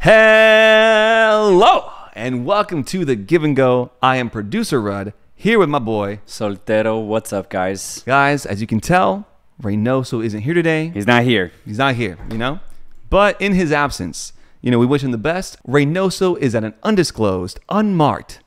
Hello and welcome to the Give and Go. I am producer Rudd here with my boy Soltero. What's up, guys? Guys, as you can tell, Reynoso isn't here today. He's not here. He's not here, But in his absence, we wish him the best. Reynoso is at an undisclosed, unmarked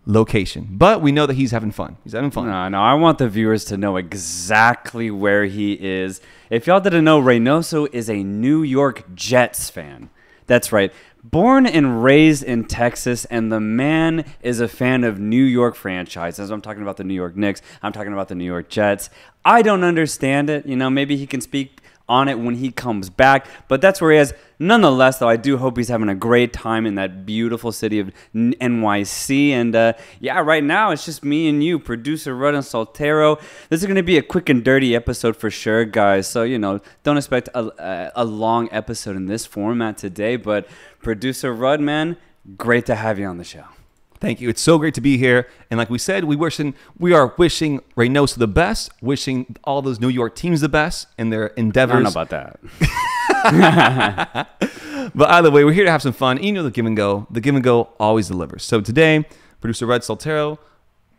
location, but we know that he's having fun. He's having fun. No, I want the viewers to know exactly where he is. If y'all didn't know, Reynoso is a New York Jets fan. That's right. Born and raised in Texas, and the man is a fan of New York franchises. I'm talking about the New York Knicks. I'm talking about the New York Jets. I don't understand it. Maybe he can speak on it when he comes back, but that's where he is. Nonetheless, though, I do hope he's having a great time in that beautiful city of NYC. And yeah, right now it's just me and you, producer Rudd and Soltero. This is going to be a quick and dirty episode for sure, guys. So, don't expect a long episode in this format today. But producer Rudd, man, great to have you on the show. Thank you. It's so great to be here. And like we said, we are wishing Reynoso the best, wishing all those New York teams the best in their endeavors. I don't know about that. But either way, we're here to have some fun. The Give and Go. The Give and Go always delivers. So today, producer Rudd, Soltero,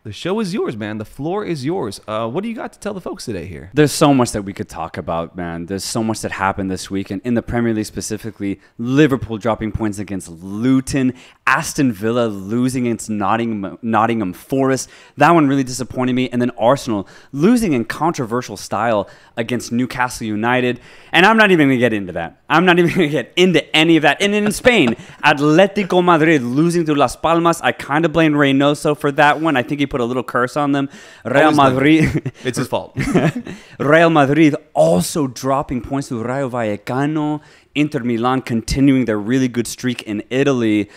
the show is yours, man. The floor is yours. What do you got to tell the folks today here? There's so much that we could talk about, man. There's so much that happened this week. And in the Premier League specifically, Liverpool dropping points against Luton, Aston Villa losing against Nottingham Forest. That one really disappointed me. And then Arsenal losing in controversial style against Newcastle United. And I'm not even going to get into that. I'm not even going to get into any of that. And then in Spain, Atletico Madrid losing to Las Palmas. I kind of blame Reynoso for that one. I think he put a little curse on them. Real Madrid. It's his fault. Real Madrid also dropping points to Rayo Vallecano. Inter Milan continuing their really good streak in Italy.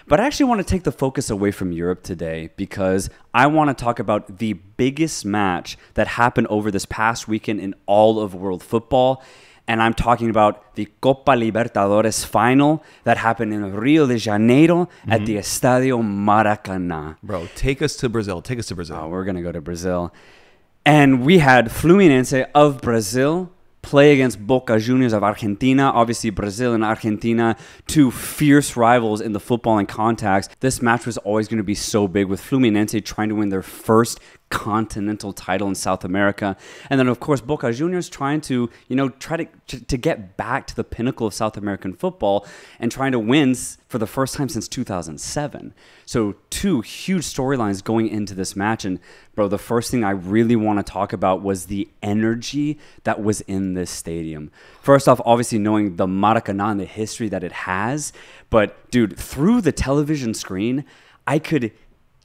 But I actually want to take the focus away from Europe today because I want to talk about the biggest match that happened over this past weekend in all of world football. And I'm talking about the Copa Libertadores final that happened in Rio de Janeiro at the Estadio Maracanã. Bro, take us to Brazil. Take us to Brazil. Oh, we're going to go to Brazil. And we had Fluminense of Brazil play against Boca Juniors of Argentina. Obviously, Brazil and Argentina, two fierce rivals in the footballing contacts. This match was always going to be so big with Fluminense trying to win their first continental title in South America. And then, of course, Boca Juniors trying to, try to get back to the pinnacle of South American football and trying to win for the first time since 2007. So two huge storylines going into this match. And, bro, the first thing I really want to talk about was the energy that was in this stadium. First off, obviously knowing the Maracanã and the history that it has. But, dude, through the television screen, I could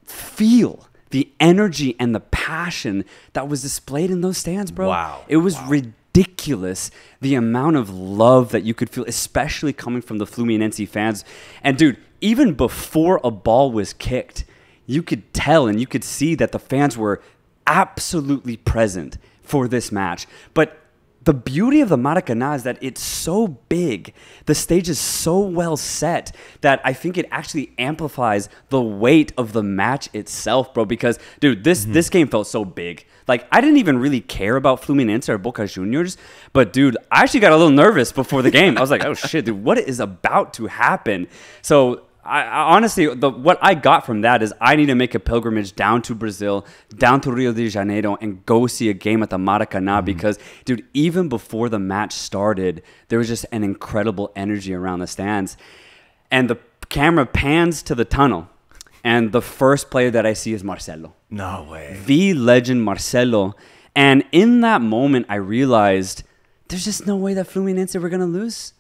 feel the energy and the passion that was displayed in those stands, bro. Wow. It was ridiculous, the amount of love that you could feel, especially coming from the Fluminense fans. And, dude, even before a ball was kicked, you could tell and you could see that the fans were absolutely present for this match. But the beauty of the Maracanã is that it's so big, the stage is so well set that I think it actually amplifies the weight of the match itself, bro. Because, dude, this game felt so big. Like, I didn't even really care about Fluminense or Boca Juniors, but, dude, I actually got a little nervous before the game. I was like, oh, shit, dude, what is about to happen? So I honestly, what I got from that is I need to make a pilgrimage down to Brazil, down to Rio de Janeiro, and go see a game at the Maracanã because, dude, even before the match started, there was just an incredible energy around the stands. And the camera pans to the tunnel, and the first player that I see is Marcelo. No way. The legend Marcelo. And in that moment, I realized there's just no way that Fluminense were going to lose.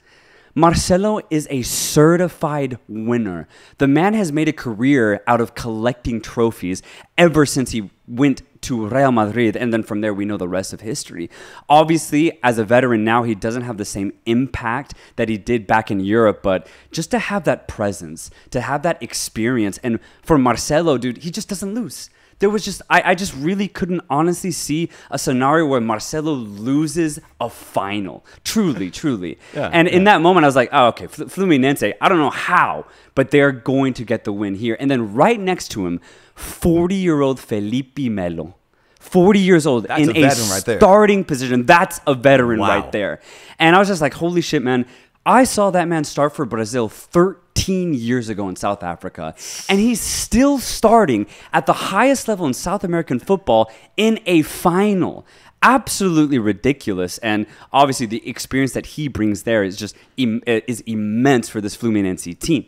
Marcelo is a certified winner. The man has made a career out of collecting trophies ever since he went to Real Madrid, and then from there we know the rest of history. Obviously, as a veteran now, he doesn't have the same impact that he did back in Europe, but just to have that presence, to have that experience, and for Marcelo, dude, he just doesn't lose. There was just, I just really couldn't honestly see a scenario where Marcelo loses a final. Truly, truly. And in that moment, I was like, oh, okay, Fluminense, I don't know how, but they're going to get the win here. And then right next to him, 40-year-old Felipe Melo. 40 years old in a starting position. That's a veteran right there. And I was just like, holy shit, man. I saw that man start for Brazil 13 years ago in South Africa, and he's still starting at the highest level in South American football in a final. Absolutely ridiculous, and obviously the experience that he brings there is just is immense for this Fluminense team.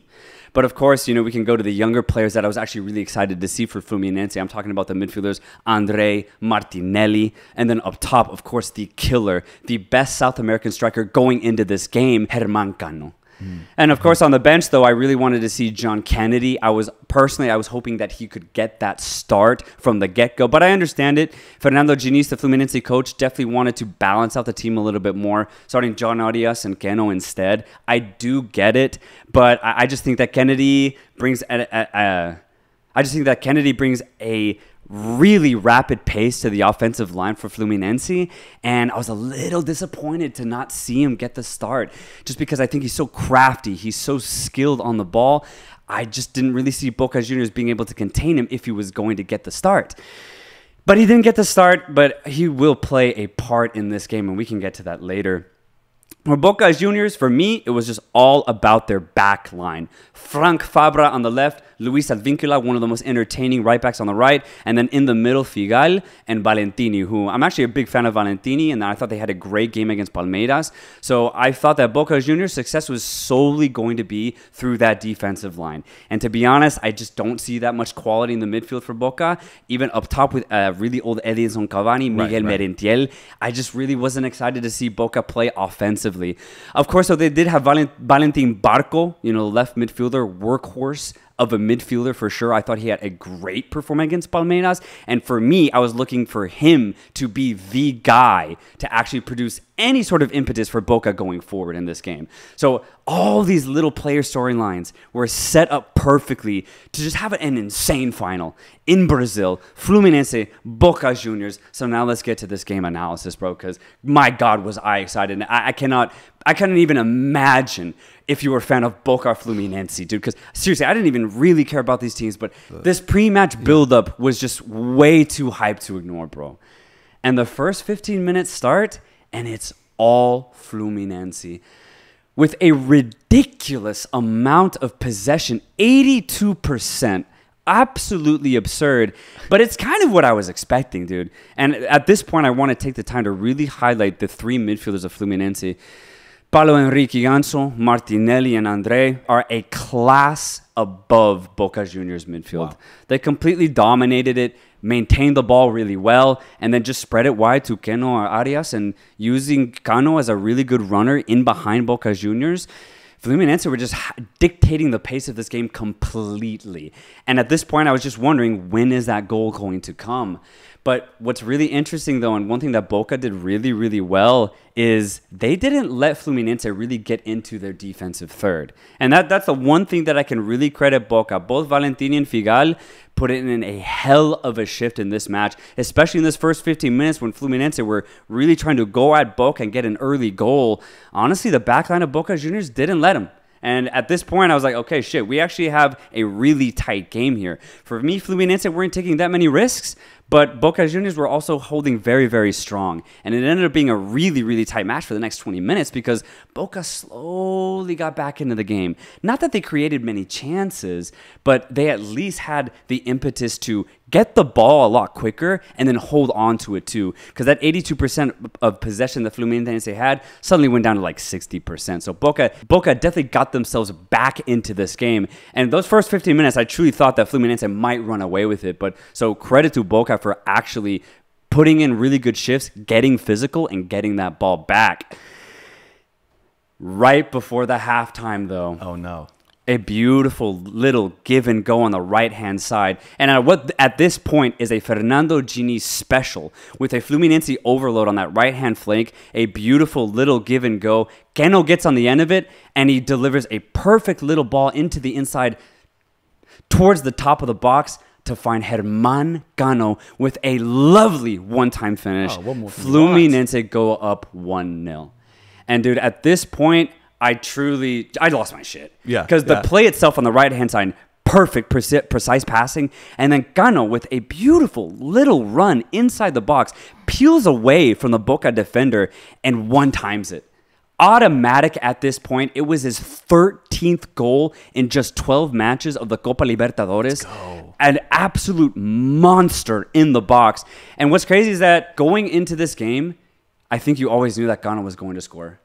But of course, we can go to the younger players that I was actually really excited to see for Fluminense. I'm talking about the midfielders, Andre, Martinelli, and then up top, of course, the killer, the best South American striker going into this game, Germán Cano. And of course, on the bench, though, I really wanted to see John Kennedy. I was hoping that he could get that start from the get-go. But I understand it. Fernando Diniz, the Fluminense coach, definitely wanted to balance out the team a little bit more, starting John Arias and Keno instead. I do get it, but I just think that Kennedy brings a really rapid pace to the offensive line for Fluminense, and I was a little disappointed to not see him get the start, just because I think he's so crafty, he's so skilled on the ball. I just didn't really see Boca Juniors being able to contain him if he was going to get the start. But he didn't get the start, but he will play a part in this game, and we can get to that later. For Boca Juniors, for me, it was just all about their back line. Frank Fabra on the left, Luis Advíncula, one of the most entertaining right backs on the right, and then in the middle, Figal and Valentini, who I'm actually a big fan of Valentini, and I thought they had a great game against Palmeiras. So I thought that Boca Juniors' success was solely going to be through that defensive line. And to be honest, I just don't see that much quality in the midfield for Boca, even up top with really old Edinson Cavani, Miguel Merentiel. I just really wasn't excited to see Boca play offensively. Of course, so they did have Valentin Barco, left midfielder, workhorse of a midfielder for sure. I thought he had a great performance against Palmeiras. And for me, I was looking for him to be the guy to actually produce any sort of impetus for Boca going forward in this game. So all these little player storylines were set up perfectly to just have an insane final in Brazil. Fluminense, Boca Juniors. So now let's get to this game analysis, bro, because my God, was I excited. I couldn't even imagine if you were a fan of Boca or Fluminense, dude, because seriously, I didn't even really care about these teams, but this pre-match build-up was just way too hyped to ignore, bro. And the first 15 minutes start, and it's all Fluminense. With a ridiculous amount of possession, 82%. Absolutely absurd, but it's kind of what I was expecting, dude. And at this point, I want to take the time to really highlight the three midfielders of Fluminense. Paulo Henrique Ganso, Martinelli, and Andre are a class above Boca Juniors midfield. Wow. They completely dominated it, maintained the ball really well, and then just spread it wide to Keno or Arias, and using Cano as a really good runner in behind Boca Juniors. Fluminense were just dictating the pace of this game completely. And at this point, I was just wondering, when is that goal going to come? But what's really interesting, though, and one thing that Boca did really, really well is they didn't let Fluminense really get into their defensive third. And that's the one thing that I can really credit Boca. Both Valentini and Figal put in a hell of a shift in this match, especially in this first 15 minutes when Fluminense were really trying to go at Boca and get an early goal. Honestly, the backline of Boca Juniors didn't let them. And at this point, I was like, okay, shit, we actually have a really tight game here. For me, Fluminense weren't taking that many risks, but Boca Juniors were also holding very, very strong. And it ended up being a really, really tight match for the next 20 minutes because Boca slowly got back into the game. Not that they created many chances, but they at least had the impetus to get the ball a lot quicker and then hold on to it too. Because that 82% of possession that Fluminense had suddenly went down to like 60%. So Boca definitely got themselves back into this game. And those first 15 minutes, I truly thought that Fluminense might run away with it. But so credit to Boca for actually putting in really good shifts, getting physical, and getting that ball back. Right before the halftime, though. Oh, no. A beautiful little give and go on the right-hand side. And what at this point is a Fernando Diniz special with a Fluminense overload on that right-hand flank. A beautiful little give and go. Keno gets on the end of it, and he delivers a perfect little ball into the inside towards the top of the box to find Germán Cano with a lovely one-time finish. Oh, what more Fluminense go up 1-0. And, dude, at this point, I lost my shit. Yeah. Because the play itself on the right-hand side, perfect, precise passing. And then Cano with a beautiful little run inside the box, peels away from the Boca defender and one-times it. automatic at this point. It was his 13th goal in just 12 matches of the Copa Libertadores. An absolute monster in the box. And what's crazy is that going into this game, I think you always knew that Gana was going to score.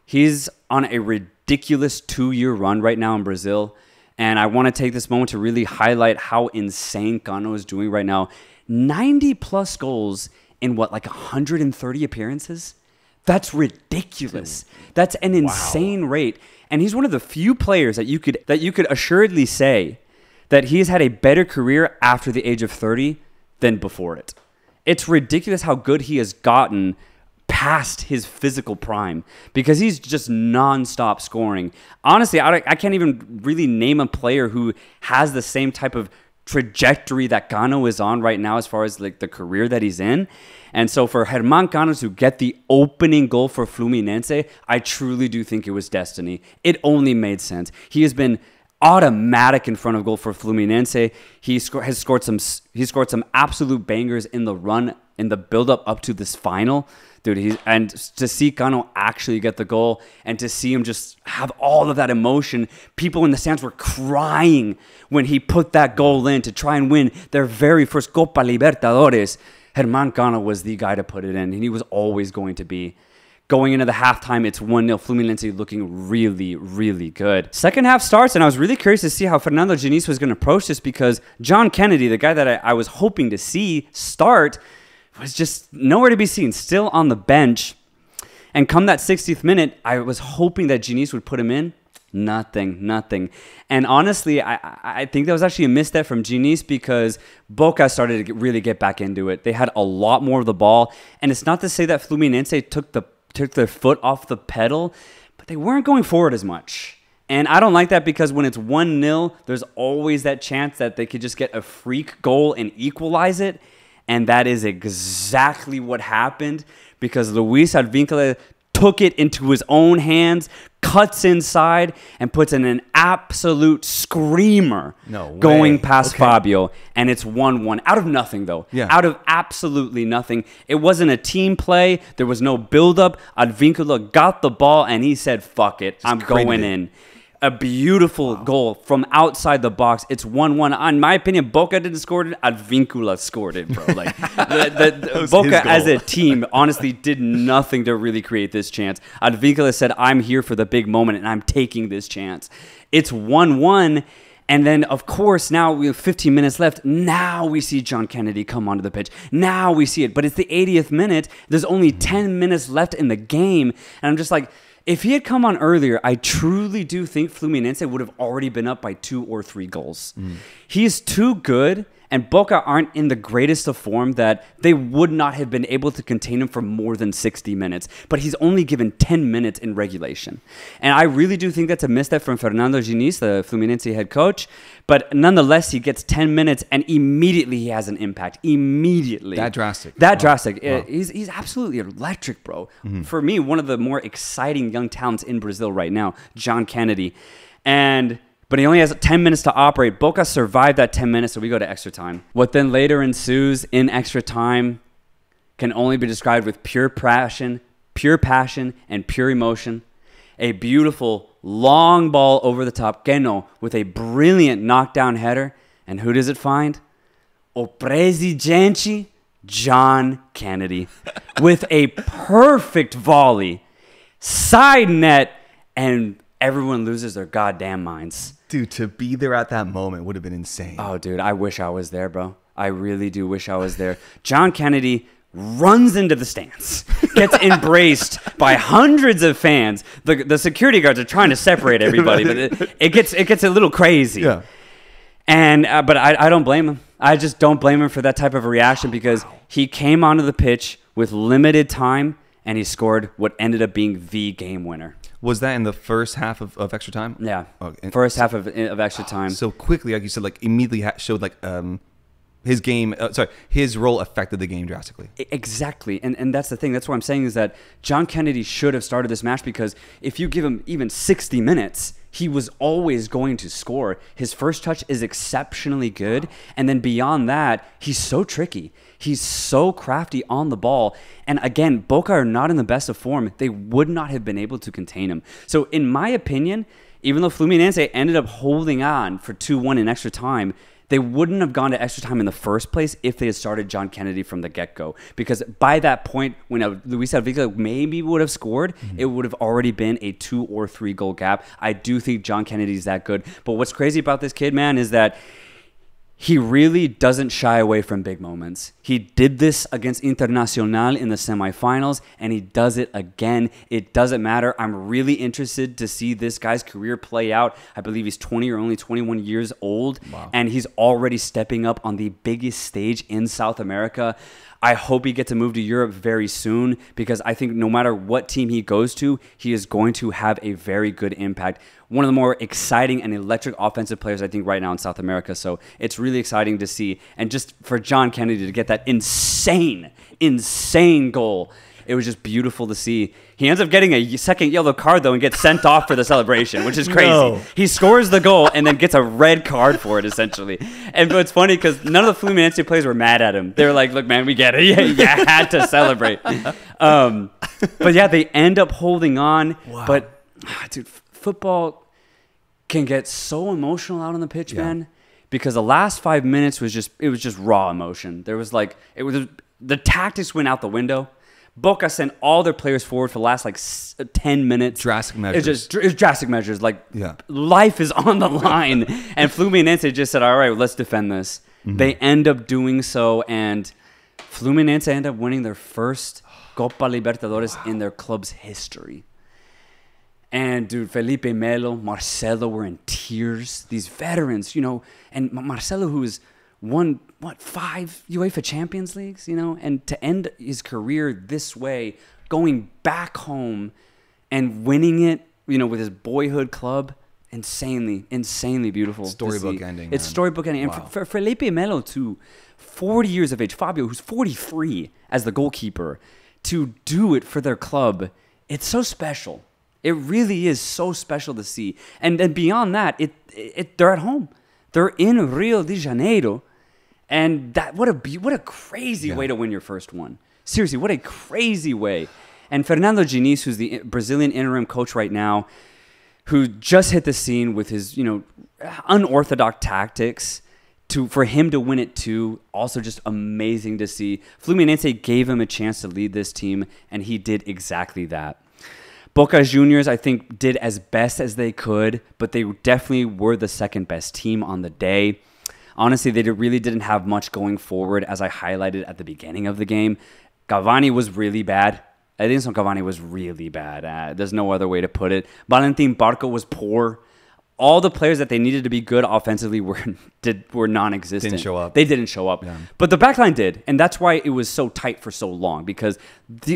He's on a ridiculous 2-year run right now in Brazil. And I want to take this moment to really highlight how insane Gana is doing right now. 90-plus goals in what, like 130 appearances? That's ridiculous. That's an insane rate. And he's one of the few players that you could assuredly say that he's had a better career after the age of 30 than before it. It's ridiculous how good he has gotten past his physical prime because he's just nonstop scoring. Honestly, I can't even really name a player who has the same type of trajectory that Gano is on right now as far as like the career that he's in. And so for Germán Cano to get the opening goal for Fluminense, I truly do think it was destiny. It only made sense. He has been automatic in front of goal for Fluminense. He scored some absolute bangers in the run, in the build up to this final. Dude, and to see Cano actually get the goal and to see him just have all of that emotion. People in the stands were crying when he put that goal in to try and win their very first Copa Libertadores. Germán Cano was the guy to put it in, and he was always going to be. Going into the halftime, it's 1-0. Fluminense looking really, really good. Second half starts, and I was really curious to see how Fernando Diniz was going to approach this because John Kennedy, the guy that I was hoping to see start, was just nowhere to be seen, still on the bench. And come that 60th minute, I was hoping that Diniz would put him in. Nothing. And honestly, I think that was actually a misstep from Diniz because Boca started to really get back into it. They had a lot more of the ball. And it's not to say that Fluminense took their foot off the pedal, but they weren't going forward as much. And I don't like that because when it's 1-0, there's always that chance that they could just get a freak goal and equalize it. And that is exactly what happened because Luis Advíncula took it into his own hands, cuts inside, and puts in an absolute screamer going past Fabio. And it's 1-1. Out of nothing, though. Yeah. Out of absolutely nothing. It wasn't a team play. There was no buildup. Advíncula got the ball, and he said, fuck it. I'm going in. A beautiful goal from outside the box. It's 1-1. In my opinion, Boca didn't score it. Advíncula scored it, bro. Like Boca as a team honestly did nothing to really create this chance. Advíncula said, I'm here for the big moment, and I'm taking this chance. It's 1-1. And then, of course, now we have 15 minutes left. Now we see John Kennedy come onto the pitch. Now we see it. But it's the 80th minute. There's only 10 minutes left in the game. And I'm just like, if he had come on earlier, I truly do think Fluminense would have already been up by 2 or 3 goals. He is too good, and Boca aren't in the greatest of form that they would not have been able to contain him for more than 60 minutes. But he's only given 10 minutes in regulation. And I really do think that's a misstep from Fernando Diniz, the Fluminense head coach. But nonetheless, he gets 10 minutes, and immediately he has an impact. Immediately. That drastic. Wow. He's absolutely electric, bro. For me, one of the more exciting young talents in Brazil right now, John Kennedy. But he only has 10 minutes to operate. Boca survived that 10 minutes, so we go to extra time. What then later ensues in extra time can only be described with pure passion, and pure emotion. A beautiful long ball over the top. Geno with a brilliant knockdown header. And who does it find? O Presidente John Kennedy with a perfect volley. Side net, and everyone loses their goddamn minds. Dude, to be there at that moment would have been insane. Oh, dude, I wish I was there, bro. I really do wish I was there. John Kennedy runs into the stands, gets embraced by hundreds of fans. The security guards are trying to separate everybody, but it gets a little crazy. Yeah. And but I don't blame him. I just don't blame him for that type of a reaction because he came onto the pitch with limited time and he scored what ended up being the game winner. Was that in the first half of extra time? Yeah, first half of extra time. So quickly, like you said, like immediately showed like his game, his role affected the game drastically. Exactly. And that's the thing. That's what I'm saying is that John Kennedy should have started this match, because if you give him even 60 minutes, he was always going to score. His first touch is exceptionally good. And then beyond that, he's so tricky. He's so crafty on the ball. And again, Boca are not in the best of form. They would not have been able to contain him. So in my opinion, even though Fluminense ended up holding on for 2-1 in extra time, they wouldn't have gone to extra time in the first place if they had started John Kennedy from the get-go. Because by that point, when Luis Alvica maybe would have scored, it would have already been a 2 or 3 goal gap. I do think John Kennedy's that good. But what's crazy about this kid, man, is that he really doesn't shy away from big moments. He did this against Internacional in the semifinals, and he does it again. It doesn't matter. I'm really interested to see this guy's career play out. I believe he's 20 or only 21 years old, and he's already stepping up on the biggest stage in South America. I hope he gets to move to Europe very soon, because I think no matter what team he goes to, he is going to have a very good impact. One of the more exciting and electric offensive players, I think, right now in South America. So it's really exciting to see. And just for John Kennedy to get that insane goal, it was just beautiful to see. He ends up getting a second yellow card, though, and gets sent off for the celebration, which is crazy. No. He scores the goal and then gets a red card for it, essentially. And it's funny because none of the Fluminense players were mad at him. They were like, look, man, we get it. Yeah, you had to celebrate. But yeah, they end up holding on. Wow. But, dude, football can get so emotional out on the pitch, man, because the last 5 minutes was just raw emotion. There was the tactics went out the window. Boca sent all their players forward for the last 10 minutes. Drastic measures. It's drastic measures. Life is on the line. And Fluminense just said, all right, let's defend this. Mm-hmm. They end up doing so, and Fluminense end up winning their first Copa Libertadores in their club's history. And, dude, Felipe Melo, Marcelo were in tears. These veterans, and Marcelo, who has won, 5 UEFA Champions Leagues, and to end his career this way, going back home and winning it, with his boyhood club, insanely beautiful. Storybook ending. It's storybook ending. Wow. And for Felipe Melo, too, 40 years of age, Fabio, who's 43 as the goalkeeper, to do it for their club, it's so special. It really is so special to see. And then beyond that, they're at home. They're in Rio de Janeiro. And that what a crazy way to win your first one. Seriously, what a crazy way. And Fernando Diniz, who's the Brazilian interim coach right now, who just hit the scene with his, unorthodox tactics, for him to win it too, also just amazing to see. Fluminense gave him a chance to lead this team, and he did exactly that. Boca Juniors, I think, did as best as they could, but they definitely were the second best team on the day. Honestly, they really didn't have much going forward, as I highlighted at the beginning of the game. Cavani was really bad. Edinson Cavani was really bad. There's no other way to put it. Valentin Barco was poor. All the players that they needed to be good offensively were non-existent. Didn't show up. They didn't show up. Yeah. But the backline did, and that's why it was so tight for so long, because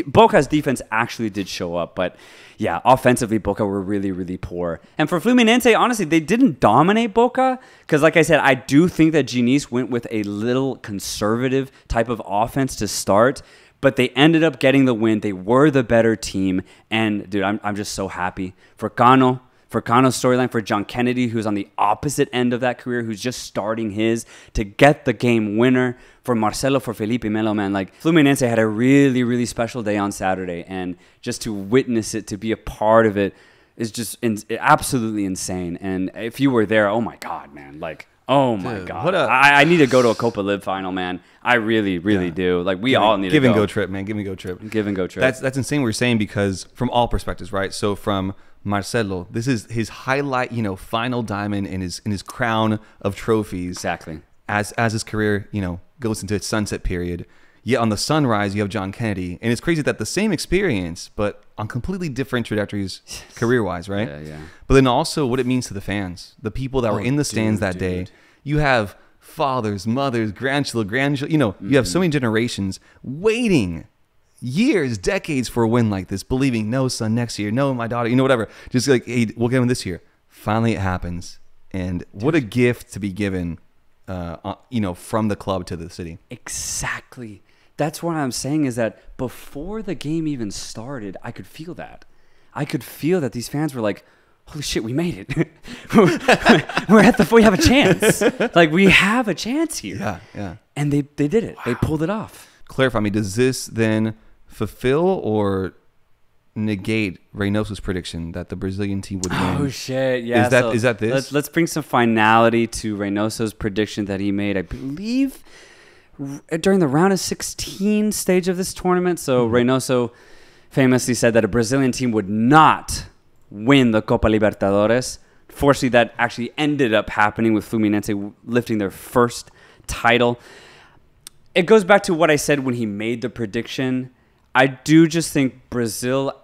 Boca's defense actually did show up. But yeah, offensively, Boca were really, really poor. And for Fluminense, honestly, they didn't dominate Boca, because like I said, I do think that Diniz went with a little conservative type of offense to start. But they ended up getting the win. They were the better team. And, dude, I'm just so happy. For Cano's storyline, for John Kennedy, who's on the opposite end of that career, who's just starting his, to get the game winner. For Marcelo, for Felipe Melo, man. Fluminense had a really, really special day on Saturday. And just to witness it, to be a part of it, is just absolutely insane. And if you were there, oh, my God, man. Oh my God! I need to go to a Copa Lib final, man. I really, really do. We all need to go. Give and go trip, man. Give and go trip. Give and go trip. That's insane what you're saying, because from all perspectives, right? So from Marcelo, this is his highlight, final diamond in his crown of trophies. Exactly. As his career, goes into its sunset period. Yet on the sunrise, you have John Kennedy, and it's crazy that the same experience, but on completely different trajectories, career-wise, right? Yeah. But then also what it means to the fans, the people that were in the stands that day. You have fathers, mothers, grandchildren. You have so many generations waiting years, decades for a win like this, believing, no, son, next year, no, my daughter, whatever. Just hey, we'll get him this year. Finally, it happens, and what a gift to be given from the club to the city. Exactly. That's what I'm saying, is that before the game even started, I could feel that. I could feel that these fans were like, holy shit, we made it. We have a chance. Like, we have a chance here. Yeah, yeah. And they did it. Wow. They pulled it off. Clarify me, does this then fulfill or negate Reynoso's prediction that the Brazilian team would win? Oh shit, yeah. Is that this? Let's bring some finality to Reynoso's prediction that he made, I believe, during the round of 16 stage of this tournament. So Reynoso famously said that a Brazilian team would not win the Copa Libertadores. Fortunately, that actually ended up happening with Fluminense lifting their first title. It goes back to what I said when he made the prediction. I do just think Brazil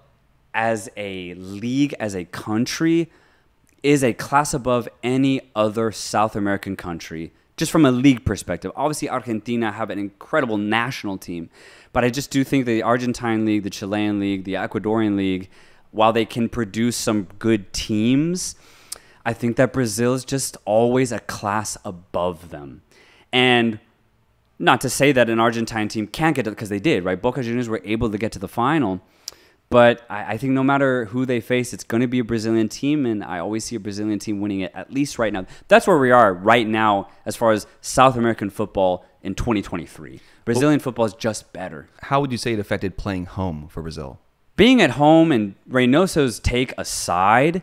as a league, as a country, is a class above any other South American country, just from a league perspective. Obviously, Argentina have an incredible national team, but I just do think the Argentine league, the Chilean league, the Ecuadorian league, while they can produce some good teams, I think that Brazil is just always a class above them. And not to say that an Argentine team can't get it, because they did, right? Boca Juniors were able to get to the final. But I think no matter who they face, it's going to be a Brazilian team, and I always see a Brazilian team winning it, at least right now. That's where we are right now as far as South American football in 2023. Brazilian football is just better. How would you say it affected playing home for Brazil? Being at home, and Reynoso's take aside,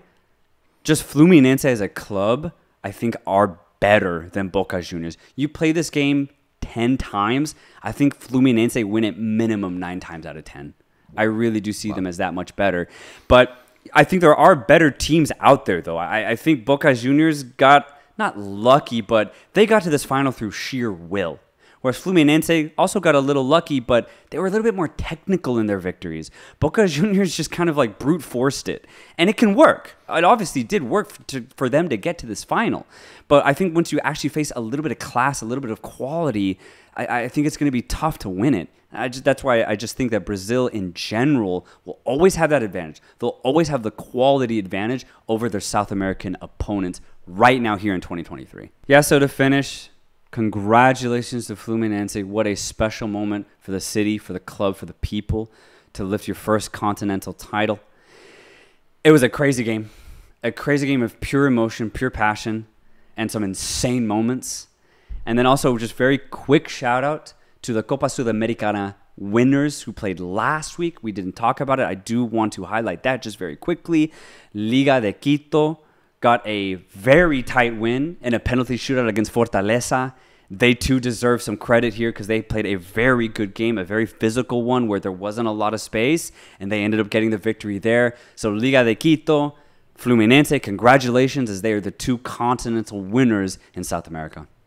just Fluminense as a club, I think, are better than Boca Juniors. You play this game 10 times, I think Fluminense win it minimum 9 times out of 10. I really do see them as that much better. But I think there are better teams out there, though. I think Boca Juniors got, not lucky, but they got to this final through sheer will. Whereas Fluminense also got a little lucky, but they were a little bit more technical in their victories. Boca Juniors just kind of like brute forced it. And it can work. It obviously did work for them to get to this final. But I think once you actually face a little bit of class, a little bit of quality, I think it's going to be tough to win it. That's why I just think that Brazil in general will always have that advantage. They'll always have the quality advantage over their South American opponents right now here in 2023. Yeah, so to finish, congratulations to Fluminense. What a special moment for the city, for the club, for the people to lift your first continental title. It was a crazy game of pure emotion, pure passion, and some insane moments. And then also just very quick shout out to the Copa Sudamericana winners who played last week. We didn't talk about it. I do want to highlight that just very quickly. Liga de Quito got a very tight win in a penalty shootout against Fortaleza. They too deserve some credit here because they played a very good game, a very physical one where there wasn't a lot of space, and they ended up getting the victory there. So Liga de Quito, Fluminense, congratulations, as they are the 2 continental winners in South America.